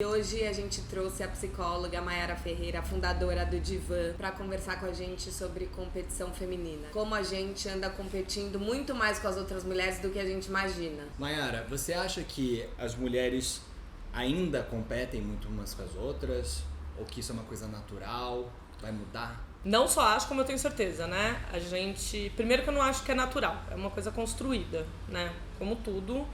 E hoje a gente trouxe a psicóloga Mayara Ferreira, fundadora do Divã, para conversar com a gente sobre competição feminina. Como a gente anda competindo muito mais com as outras mulheres do que a gente imagina. Mayara, você acha que as mulheres ainda competem muito umas com as outras? Ou que isso é uma coisa natural? Vai mudar? Não só acho, como eu tenho certeza, né? A gente... Primeiro que eu não acho que é natural, é uma coisa construída, né? Como tudo,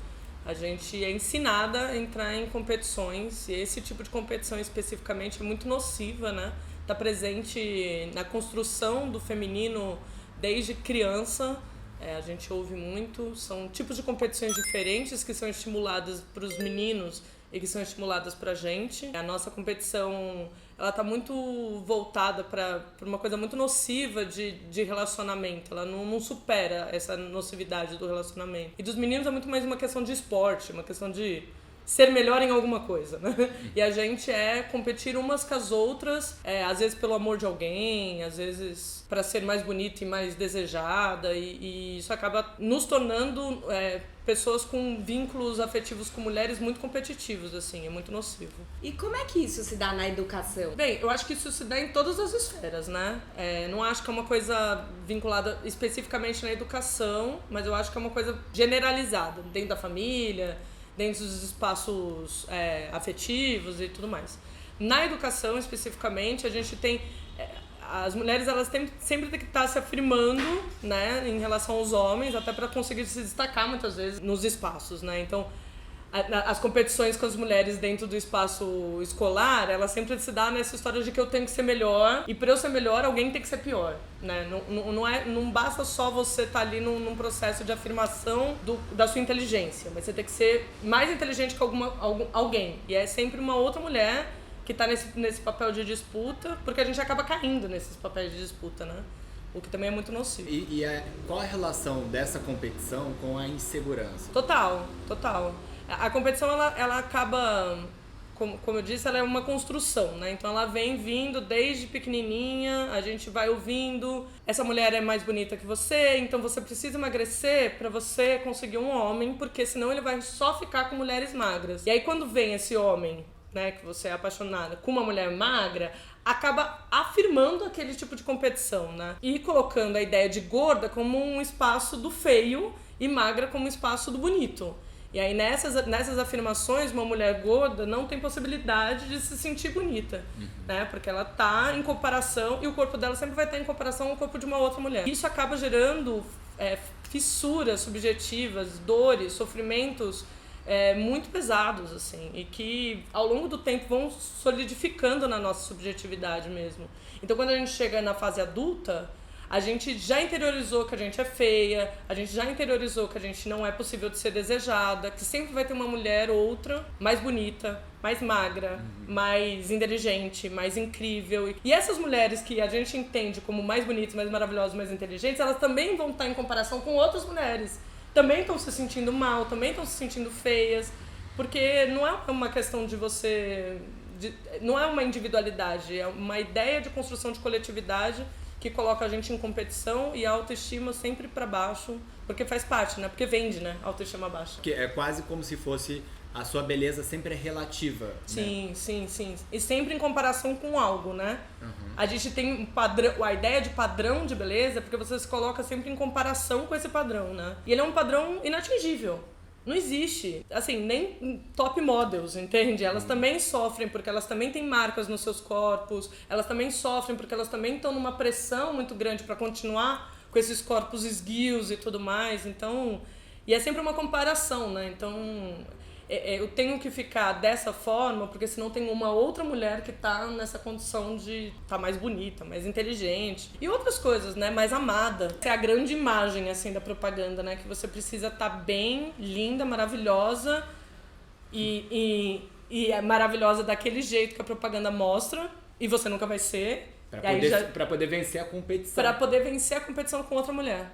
a gente é ensinada a entrar em competições, e esse tipo de competição especificamente é muito nociva, né? Tá presente na construção do feminino desde criança, a gente ouve muito, são tipos de competições diferentes que são estimuladas para os meninos e que são estimuladas pra gente. A nossa competição, ela tá muito voltada para uma coisa muito nociva de relacionamento. Ela não supera essa nocividade do relacionamento. E dos meninos é muito mais uma questão de esporte, uma questão de ser melhor em alguma coisa, né? E a gente competir umas com as outras, às vezes pelo amor de alguém, às vezes para ser mais bonita e mais desejada, e isso acaba nos tornando pessoas com vínculos afetivos com mulheres muito competitivos, assim, é muito nocivo. E como é que isso se dá na educação? Bem, eu acho que isso se dá em todas as esferas, né? Não acho que é uma coisa vinculada especificamente na educação, mas eu acho que é uma coisa generalizada, dentro da família, dentro dos espaços afetivos e tudo mais. Na educação, especificamente, a gente tem... As mulheres, elas sempre têm que estar se afirmando, né, em relação aos homens, até para conseguir se destacar, muitas vezes, nos espaços, né? Então, as competições com as mulheres dentro do espaço escolar, ela sempre se dá nessa história de que eu tenho que ser melhor, e para eu ser melhor, alguém tem que ser pior, né? Não basta só você estar ali num processo de afirmação da sua inteligência, mas você tem que ser mais inteligente que alguém, e é sempre uma outra mulher que está nesse papel de disputa, porque a gente acaba caindo nesses papéis de disputa, né? O que também é muito nocivo. Qual a relação dessa competição com a insegurança? Total. A competição, ela acaba, como eu disse, ela é uma construção, né? Então ela vem vindo desde pequenininha, a gente vai ouvindo, essa mulher é mais bonita que você, então você precisa emagrecer para você conseguir um homem, porque senão ele vai só ficar com mulheres magras. E aí quando vem esse homem, né, que você é apaixonada, com uma mulher magra, acaba afirmando aquele tipo de competição, né? E colocando a ideia de gorda como um espaço do feio e magra como um espaço do bonito. E aí nessas afirmações, uma mulher gorda não tem possibilidade de se sentir bonita, né? Porque ela tá em comparação, e o corpo dela sempre vai estar em comparação ao corpo de uma outra mulher. Isso acaba gerando fissuras subjetivas, dores, sofrimentos muito pesados, assim, e que ao longo do tempo vão solidificando na nossa subjetividade mesmo. Então quando a gente chega na fase adulta, a gente já interiorizou que a gente é feia, a gente já interiorizou que a gente não é possível de ser desejada, que sempre vai ter uma mulher ou outra mais bonita, mais magra, mais inteligente, mais incrível. E essas mulheres que a gente entende como mais bonitas, mais maravilhosas, mais inteligentes, elas também vão estar em comparação com outras mulheres. Também estão se sentindo mal, também estão se sentindo feias, porque não é uma questão de você... não é uma individualidade, é uma ideia de construção de coletividade que coloca a gente em competição e a autoestima sempre para baixo, porque faz parte, né? Porque vende, né? Autoestima baixa. Que é quase como se fosse a sua beleza sempre é relativa. Sim, né? sim. E sempre em comparação com algo, né? A gente tem um padrão, a ideia de padrão de beleza, porque você se coloca sempre em comparação com esse padrão, né? E ele é um padrão inatingível. Não existe, assim, nem top models, entende? Elas também sofrem porque elas também têm marcas nos seus corpos, elas também sofrem porque elas também estão numa pressão muito grande para continuar com esses corpos esguios e tudo mais, então... E é sempre uma comparação, né? Então, eu tenho que ficar dessa forma porque senão tem uma outra mulher que tá nessa condição de tá mais bonita, mais inteligente e outras coisas, né? Mais amada. É a grande imagem, assim, da propaganda, né? Que você precisa estar bem, linda, maravilhosa e é maravilhosa daquele jeito que a propaganda mostra e você nunca vai ser. Pra poder vencer a competição. Pra poder vencer a competição com outra mulher.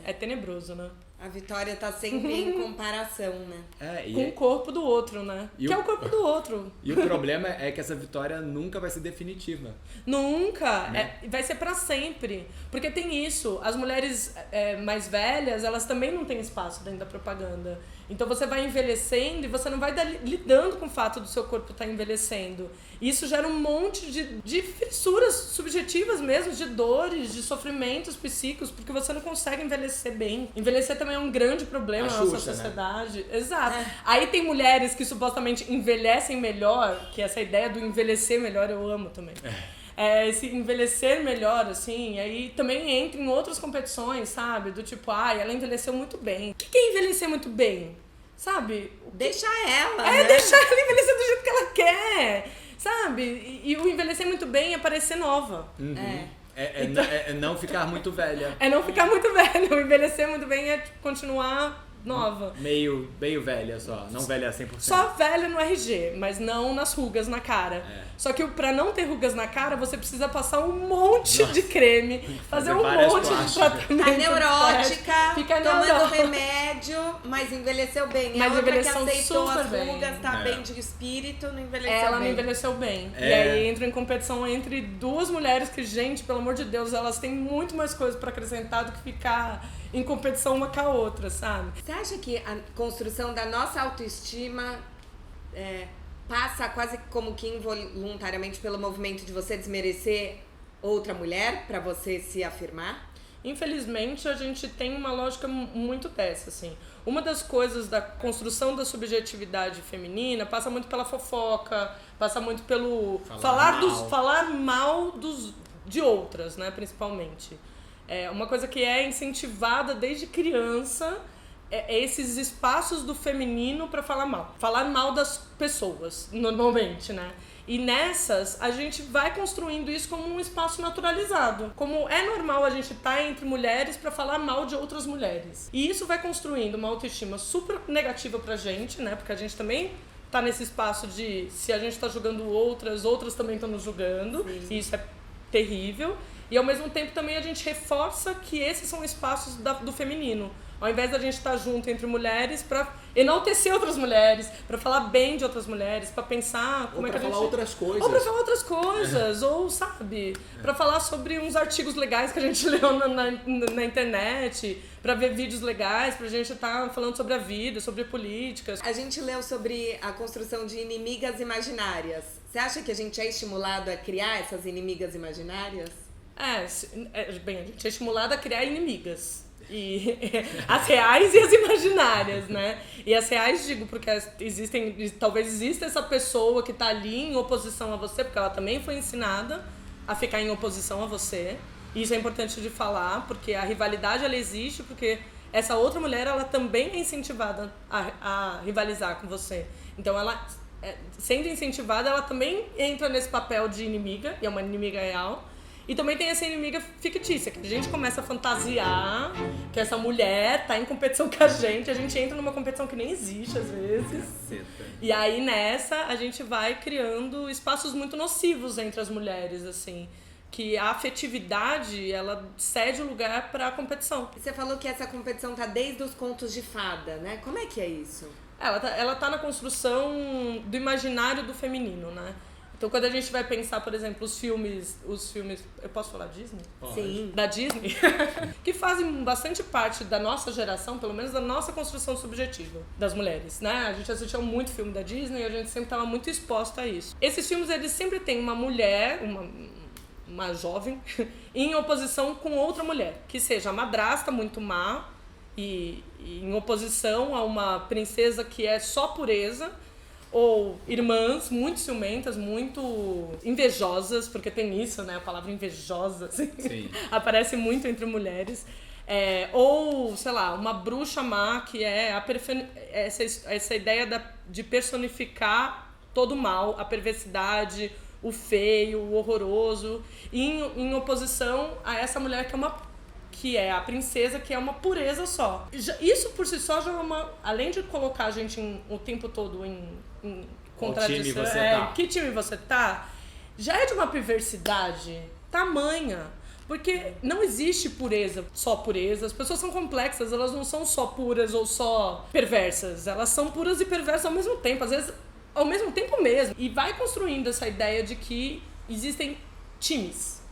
É tenebroso, né? A Vitória tá sempre em comparação, né? Com o corpo do outro, né? Que é o corpo do outro. E o problema é que essa vitória nunca vai ser definitiva. Nunca! Né? Vai ser pra sempre. Porque tem isso, as mulheres mais velhas, elas também não têm espaço dentro da propaganda. Então você vai envelhecendo e você não vai lidando com o fato do seu corpo estar envelhecendo. E isso gera um monte de fissuras subjetivas mesmo, de dores, de sofrimentos psíquicos, porque você não consegue envelhecer bem. Envelhecer também é um grande problema na nossa sociedade. Né? Exato. Aí tem mulheres que supostamente envelhecem melhor, que essa ideia do envelhecer melhor eu amo também. Esse envelhecer melhor, assim, aí também entra em outras competições, sabe? Do tipo, ela envelheceu muito bem. O que é envelhecer muito bem? Sabe? Deixa ela, né? Deixar ela envelhecer do jeito que ela quer, sabe? E o envelhecer muito bem é parecer nova. Uhum. É não ficar muito velha. É não ficar muito velha. O envelhecer muito bem é continuar nova. Meio velha só, não velha 100%. Só velha no RG, mas não nas rugas na cara. Só que pra não ter rugas na cara, você precisa passar um monte de creme, fazer um monte de tratamento. Tá neurótica, fica tomando remédio, mas envelheceu bem. Mas a outra que envelheceu aceitou as super rugas, bem. tá bem de espírito, não envelheceu bem. Ela não envelheceu bem. E aí entra em competição entre duas mulheres que, gente, pelo amor de Deus, elas têm muito mais coisa pra acrescentar do que ficar em competição uma com a outra, sabe? Você acha que a construção da nossa autoestima passa quase como que involuntariamente pelo movimento de você desmerecer outra mulher pra você se afirmar? Infelizmente, a gente tem uma lógica muito dessa, assim. Uma das coisas da construção da subjetividade feminina passa muito pela fofoca, passa muito pelo falar mal de outras, né, principalmente. Uma coisa que é incentivada desde criança é esses espaços do feminino para falar mal. Falar mal das pessoas, normalmente, né? E nessas, a gente vai construindo isso como um espaço naturalizado. Como é normal a gente estar entre mulheres para falar mal de outras mulheres. E isso vai construindo uma autoestima super negativa pra gente, né? Porque a gente também tá nesse espaço de, se a gente tá julgando outras também estão nos julgando. Sim. E isso é terrível. E ao mesmo tempo também a gente reforça que esses são espaços do feminino. Ao invés da gente estar junto entre mulheres para enaltecer outras mulheres, para falar bem de outras mulheres, para pensar como é que a gente... Ou para falar outras coisas. Ou para falar outras coisas, ou, sabe, para falar sobre uns artigos legais que a gente leu na internet, para ver vídeos legais, pra gente estar falando sobre a vida, sobre políticas. A gente leu sobre a construção de inimigas imaginárias. Você acha que a gente é estimulado a criar essas inimigas imaginárias? Bem, a gente é estimulado a criar inimigas. E as reais e as imaginárias, né? E as reais, digo, porque talvez exista essa pessoa que tá ali em oposição a você, porque ela também foi ensinada a ficar em oposição a você. E isso é importante de falar, porque a rivalidade, ela existe, porque essa outra mulher, ela também é incentivada a rivalizar com você. Então, ela, sendo incentivada, ela também entra nesse papel de inimiga, e é uma inimiga real. E também tem essa inimiga fictícia, que a gente começa a fantasiar que essa mulher tá em competição com a gente entra numa competição que nem existe às vezes. E aí nessa a gente vai criando espaços muito nocivos entre as mulheres, assim, que a afetividade, ela cede o lugar pra competição. Você falou que essa competição tá desde os contos de fada, né? Como é que é isso? Ela tá na construção do imaginário do feminino, né? Então, quando a gente vai pensar, por exemplo, os filmes... Eu posso falar Disney? Pode. Sim. Da Disney, que fazem bastante parte da nossa geração, pelo menos da nossa construção subjetiva das mulheres, né? A gente assistia muito filme da Disney e a gente sempre estava muito exposta a isso. Esses filmes, eles sempre têm uma mulher, uma jovem, em oposição com outra mulher, que seja a madrasta muito má e em oposição a uma princesa que é só pureza, ou irmãs muito ciumentas, muito invejosas, porque tem isso, né? A palavra invejosa, assim, aparece muito entre mulheres. Ou, sei lá, uma bruxa má, que é essa ideia de personificar todo o mal, a perversidade, o feio, o horroroso, em oposição a essa mulher que é a princesa, que é uma pureza só. Isso por si só já é além de colocar a gente o tempo todo em contradição, que time você tá, já é de uma perversidade tamanha, porque não existe pureza, só pureza. As pessoas são complexas, elas não são só puras ou só perversas, elas são puras e perversas ao mesmo tempo, às vezes ao mesmo tempo mesmo. E vai construindo essa ideia de que existem times.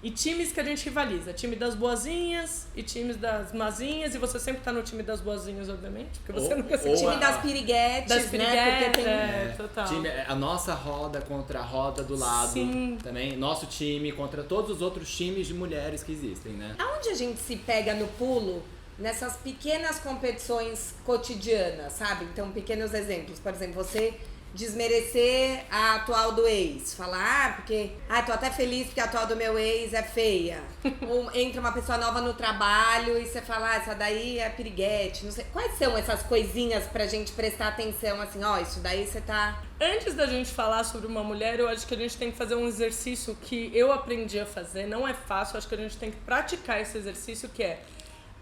E times que a gente rivaliza. Time das boazinhas e times das mazinhas. E você sempre tá no time das boazinhas, obviamente. Porque você nunca se time das piriguetes, né? Porque tem... total. A nossa roda contra a roda do lado. Sim. Também. Nosso time contra todos os outros times de mulheres que existem, né? Aonde a gente se pega no pulo nessas pequenas competições cotidianas, sabe? Então, pequenos exemplos. Por exemplo, você desmerecer a atual do ex. Falar, porque... tô até feliz porque a atual do meu ex é feia. Ou entra uma pessoa nova no trabalho e você fala, essa daí é piriguete. Não sei. Quais são essas coisinhas pra gente prestar atenção, assim, isso daí você tá... Antes da gente falar sobre uma mulher, eu acho que a gente tem que fazer um exercício que eu aprendi a fazer. Não é fácil, acho que a gente tem que praticar esse exercício, que é...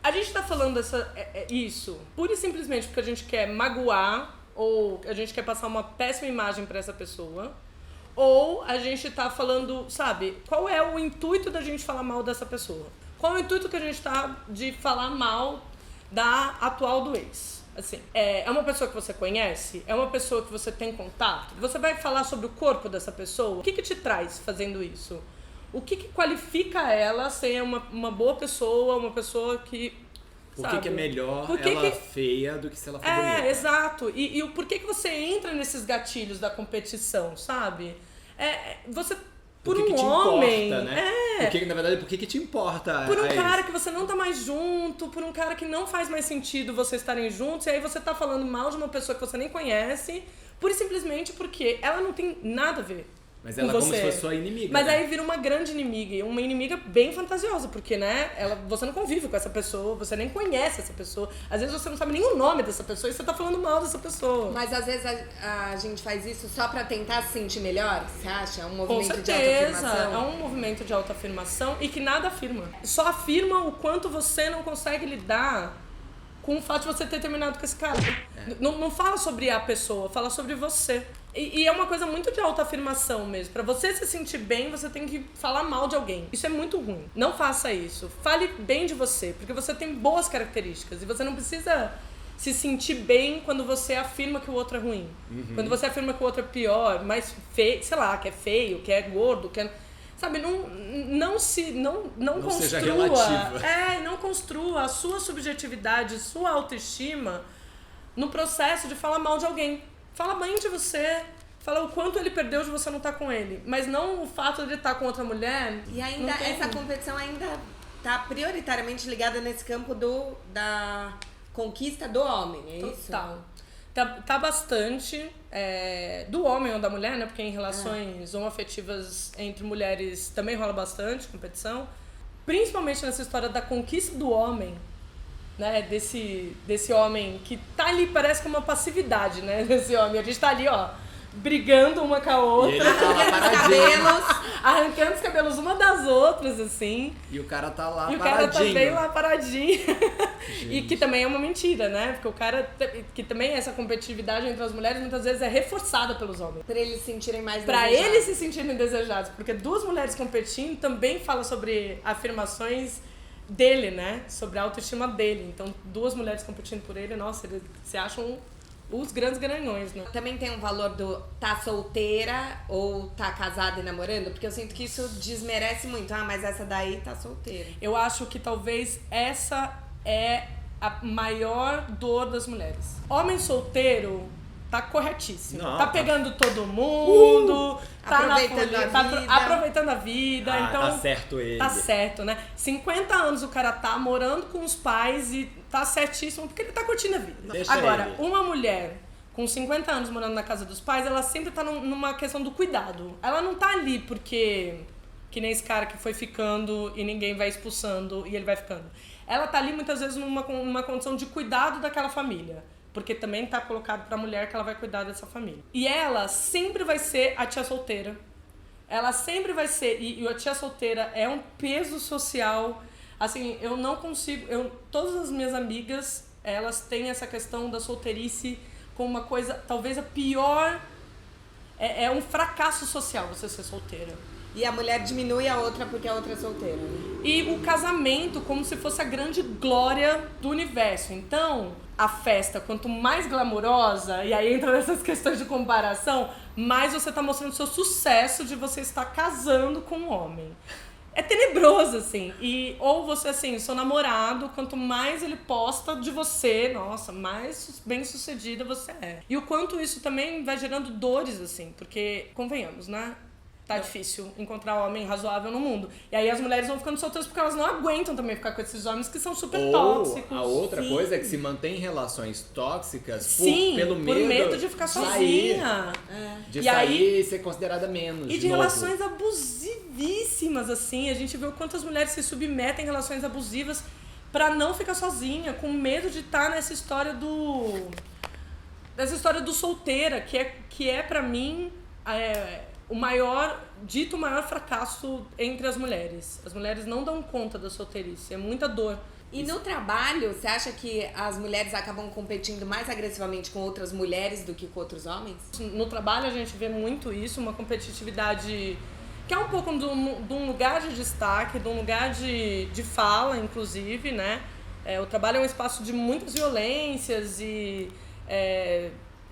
A gente tá falando isso pura e simplesmente porque a gente quer magoar ou a gente quer passar uma péssima imagem pra essa pessoa, ou a gente tá falando, sabe, qual é o intuito da gente falar mal dessa pessoa? Qual é o intuito que a gente tá de falar mal da atual do ex? Assim, é uma pessoa que você conhece? É uma pessoa que você tem contato? Você vai falar sobre o corpo dessa pessoa? O que te traz fazendo isso? O que qualifica ela ser uma boa pessoa, uma pessoa que... Por que é melhor feia do que se ela for bonita? Exato. E o porquê que você entra nesses gatilhos da competição, sabe? Você... Por um homem... Importa, né? Na verdade, por que te importa? Por um cara que você não tá mais junto, por um cara que não faz mais sentido vocês estarem juntos, e aí você tá falando mal de uma pessoa que você nem conhece, pura e simplesmente porque ela não tem nada a ver. Mas ela é como se fosse sua inimiga. Mas né? aí vira uma grande inimiga, e uma inimiga bem fantasiosa, porque, né, você não convive com essa pessoa, você nem conhece essa pessoa. Às vezes você não sabe nem o nome dessa pessoa e você tá falando mal dessa pessoa. Mas às vezes a gente faz isso só pra tentar se sentir melhor, você acha? É um movimento com de certeza, autoafirmação? é um movimento de autoafirmação e que nada afirma. Só afirma o quanto você não consegue lidar com o fato de você ter terminado com esse cara. Não fala sobre a pessoa, fala sobre você. E é uma coisa muito de autoafirmação mesmo. Pra você se sentir bem, você tem que falar mal de alguém. Isso é muito ruim. Não faça isso. Fale bem de você, porque você tem boas características. E você não precisa se sentir bem quando você afirma que o outro é ruim. Uhum. Quando você afirma que o outro é pior, mais feio, sei lá, que é feio, que é gordo, que é... Sabe, não construa... seja relativa. Não construa a sua subjetividade, sua autoestima no processo de falar mal de alguém. Fala bem de você, fala o quanto ele perdeu de você não estar com ele. Mas não o fato de ele estar com outra mulher. E ainda essa competição ainda tá prioritariamente ligada nesse campo da conquista do homem, é isso? Total. Tá bastante do homem ou da mulher, né? Porque em relações homoafetivas entre mulheres também rola bastante competição. Principalmente nessa história da conquista do homem, né? Desse homem que tá ali, parece que uma passividade, né? Desse homem. A gente tá ali, brigando uma com a outra. E ele tá lá paradinho. Arrancando os cabelos uma das outras, assim. E o cara tá lá paradinho. E o paradinho. cara tá bem lá paradinho. E que também é uma mentira, né? Porque o cara... Que também essa competitividade entre as mulheres muitas vezes é reforçada pelos homens. Pra eles se sentirem mais pra desejados. eles se sentirem desejados. Porque duas mulheres competindo também fala sobre afirmações dele, né? Sobre a autoestima dele. Então, duas mulheres competindo por ele, nossa, eles se acham os grandes garanhões, né? Também tem um valor do tá solteira ou tá casada e namorando, porque eu sinto que isso desmerece muito. Mas essa daí tá solteira. Eu acho que talvez essa é a maior dor das mulheres. Homem solteiro tá corretíssimo. Não, tá pegando todo mundo, tá aproveitando a vida. Então, tá certo ele. Tá certo, né? 50 anos o cara tá morando com os pais e tá certíssimo, porque ele tá curtindo a vida. Deixa Agora, ele. uma mulher com 50 anos morando na casa dos pais, ela sempre tá numa questão do cuidado. Ela não tá ali porque... Que nem esse cara que foi ficando e ninguém vai expulsando e ele vai ficando. Ela tá ali muitas vezes numa condição de cuidado daquela família. Porque também tá colocado pra mulher que ela vai cuidar dessa família. E ela sempre vai ser a tia solteira. Ela sempre vai ser... E a tia solteira é um peso social. Assim, eu não consigo... Todas as minhas amigas, elas têm essa questão da solteirice como uma coisa... Talvez a pior... É um fracasso social você ser solteira. E a mulher diminui a outra porque a outra é solteira, né? E o casamento como se fosse a grande glória do universo. Então, a festa, quanto mais glamurosa, e aí entra nessas questões de comparação, mais você tá mostrando o seu sucesso de você estar casando com um homem. É tenebroso, assim. Ou você, assim, seu namorado, quanto mais ele posta de você, nossa, mais bem-sucedida você é. E o quanto isso também vai gerando dores, assim, porque, convenhamos, né? Tá difícil encontrar homem razoável no mundo. E aí as mulheres vão ficando solteiras porque elas não aguentam também ficar com esses homens que são super tóxicos. A outra coisa é que se mantém relações tóxicas pelo medo medo de ficar sozinha. De sair e ser considerada menos. E de relações abusivíssimas, assim. A gente vê o quanto as mulheres se submetem a relações abusivas pra não ficar sozinha, com medo de estar nessa história do solteira, que é pra mim... o maior fracasso entre as mulheres. As mulheres não dão conta da solteirice, é muita dor. E no trabalho, você acha que as mulheres acabam competindo mais agressivamente com outras mulheres do que com outros homens? No trabalho a gente vê muito isso, uma competitividade que é um pouco de um lugar de destaque, de um lugar de fala, inclusive, né? O trabalho é um espaço de muitas violências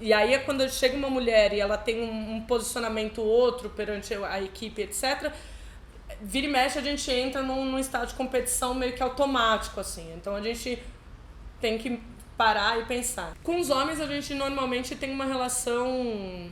e aí é quando chega uma mulher e ela tem um posicionamento outro perante a equipe, etc., vira e mexe a gente entra num estado de competição meio que automático, assim. Então a gente tem que parar e pensar. Com os homens a gente normalmente tem uma relação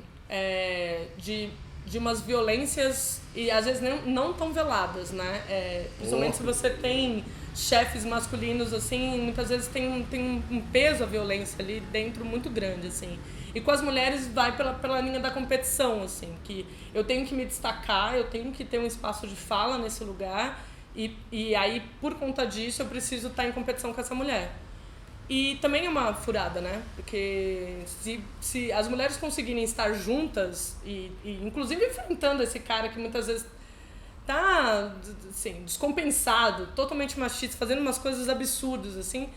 de umas violências e às vezes não tão veladas, né? Principalmente se você tem chefes masculinos, assim, muitas vezes tem um peso a violência ali dentro muito grande, assim. E com as mulheres vai pela linha da competição, assim, que eu tenho que me destacar, eu tenho que ter um espaço de fala nesse lugar e aí, por conta disso, eu preciso estar em competição com essa mulher. E também é uma furada, né? Porque se as mulheres conseguirem estar juntas e inclusive enfrentando esse cara que muitas vezes tá, assim, descompensado, totalmente machista, fazendo umas coisas absurdas, assim...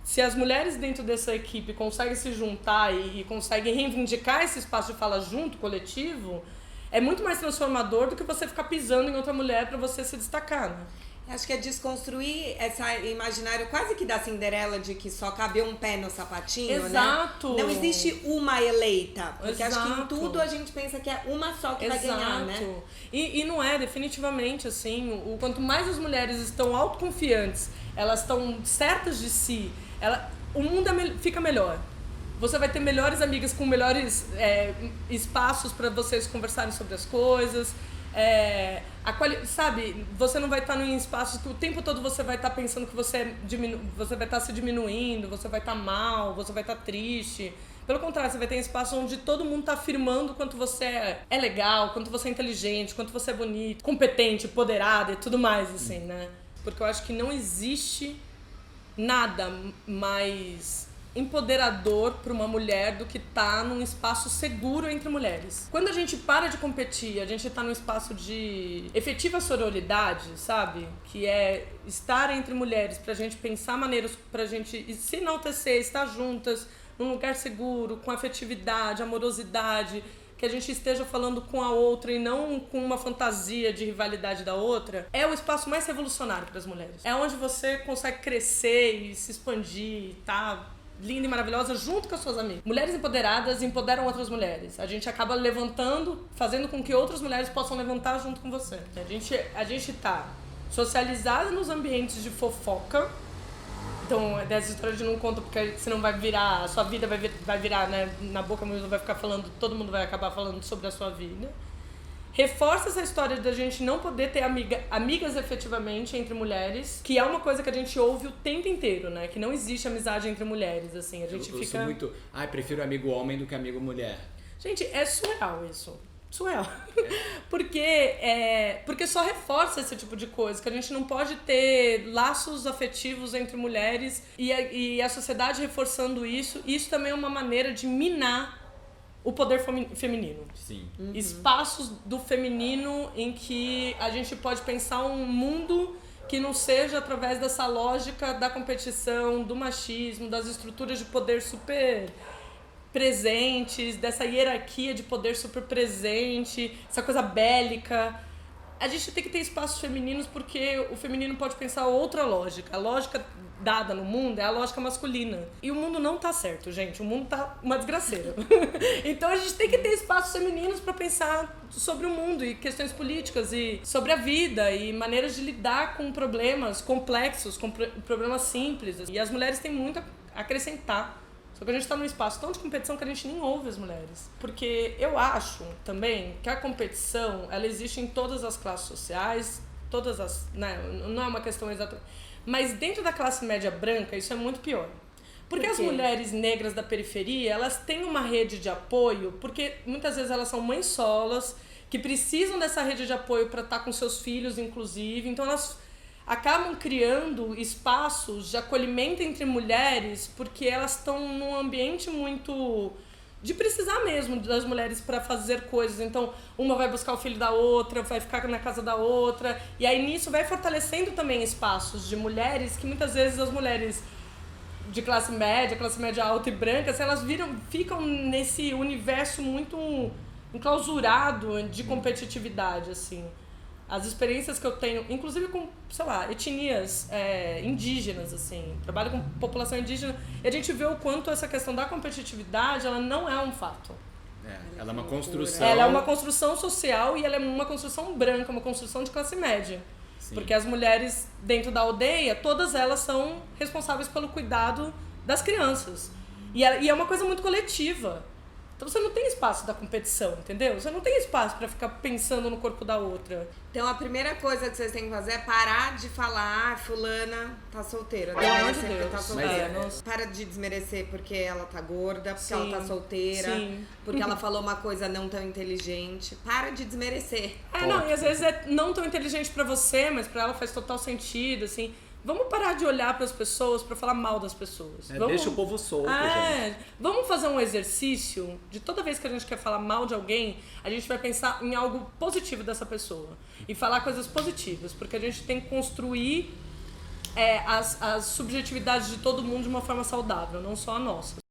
Se as mulheres dentro dessa equipe conseguem se juntar e conseguem reivindicar esse espaço de fala junto, coletivo, é muito mais transformador do que você ficar pisando em outra mulher para você se destacar, né? Acho que é desconstruir esse imaginário quase que da Cinderela de que só cabe um pé no sapatinho, Exato. Né? Não existe uma eleita. Porque Exato. acho que em tudo a gente pensa que é uma só que vai ganhar, né? E não é, definitivamente, assim, quanto mais as mulheres estão autoconfiantes, elas estão certas de si, o mundo fica melhor. Você vai ter melhores amigas com melhores espaços para vocês conversarem sobre as coisas. Sabe, você não vai estar em espaços que o tempo todo você vai estar pensando que você vai estar se diminuindo, você vai estar mal, você vai estar triste. Pelo contrário, você vai ter espaços onde todo mundo está afirmando quanto você é legal, quanto você é inteligente, quanto você é bonito, competente, empoderado e tudo mais, assim, né? Porque eu acho que não existe nada mais empoderador para uma mulher do que estar num espaço seguro entre mulheres. Quando a gente para de competir, a gente está num espaço de efetiva sororidade, sabe? Que é estar entre mulheres pra gente pensar maneiras pra gente se enaltecer, estar juntas num lugar seguro, com afetividade, amorosidade, que a gente esteja falando com a outra e não com uma fantasia de rivalidade da outra, é o espaço mais revolucionário para as mulheres. É onde você consegue crescer e se expandir, tá linda e maravilhosa junto com as suas amigas. Mulheres empoderadas empoderam outras mulheres. A gente acaba levantando, fazendo com que outras mulheres possam levantar junto com você. A gente tá socializada nos ambientes de fofoca. Então, dessa história de não conta, porque senão vai virar, a sua vida vai virar, né, na boca mesmo, vai ficar falando, todo mundo vai acabar falando sobre a sua vida. Reforça essa história da gente não poder ter amigas efetivamente entre mulheres, que é uma coisa que a gente ouve o tempo inteiro, né, que não existe amizade entre mulheres, assim, a gente eu fica... sou muito, prefiro amigo homem do que amigo mulher. Gente, é surreal isso. Surreal. Porque só reforça esse tipo de coisa, que a gente não pode ter laços afetivos entre mulheres e a sociedade reforçando isso. Isso também é uma maneira de minar o poder feminino. Sim. Uhum. Espaços do feminino em que a gente pode pensar um mundo que não seja através dessa lógica da competição, do machismo, das estruturas de poder super presentes, dessa hierarquia de poder super presente, essa coisa bélica. A gente tem que ter espaços femininos porque o feminino pode pensar outra lógica, a lógica dada no mundo é a lógica masculina. E o mundo não tá certo, gente. O mundo tá uma desgraceira. Então a gente tem que ter espaços femininos para pensar sobre o mundo e questões políticas e sobre a vida e maneiras de lidar com problemas complexos, com problemas simples. E as mulheres têm muito a acrescentar. Só que a gente tá num espaço tão de competição que a gente nem ouve as mulheres. Porque eu acho também que a competição, ela existe em todas as classes sociais, todas as, né, não é uma questão exata, mas dentro da classe média branca isso é muito pior. Porque as mulheres negras da periferia, elas têm uma rede de apoio, porque muitas vezes elas são mães solas, que precisam dessa rede de apoio para estar com seus filhos, inclusive, então elas acabam criando espaços de acolhimento entre mulheres, porque elas estão num ambiente muito de precisar mesmo das mulheres para fazer coisas. Então, uma vai buscar o filho da outra, vai ficar na casa da outra. E aí, nisso, vai fortalecendo também espaços de mulheres que, muitas vezes, as mulheres de classe média alta e branca, elas ficam nesse universo muito enclausurado de competitividade, assim. As experiências que eu tenho, inclusive com, sei lá, etnias indígenas, assim, trabalho com população indígena, e a gente vê o quanto essa questão da competitividade, ela não é um fato. Ela é uma construção. Ela é uma construção social e ela é uma construção branca, uma construção de classe média. Sim. Porque as mulheres dentro da aldeia, todas elas são responsáveis pelo cuidado das crianças. E é uma coisa muito coletiva. Então você não tem espaço da competição, entendeu? Você não tem espaço pra ficar pensando no corpo da outra. Então a primeira coisa que vocês têm que fazer é parar de falar, fulana tá solteira. Pelo amor de Deus. Tá solteira. Para de desmerecer porque ela tá gorda, porque ela tá solteira, porque ela falou uma coisa não tão inteligente. Para de desmerecer. Não, e às vezes é não tão inteligente pra você, mas pra ela faz total sentido, assim. Vamos parar de olhar para as pessoas para falar mal das pessoas. Deixa o povo solto, gente. Vamos fazer um exercício de toda vez que a gente quer falar mal de alguém, a gente vai pensar em algo positivo dessa pessoa. E falar coisas positivas, porque a gente tem que construir as subjetividades de todo mundo de uma forma saudável, não só a nossa.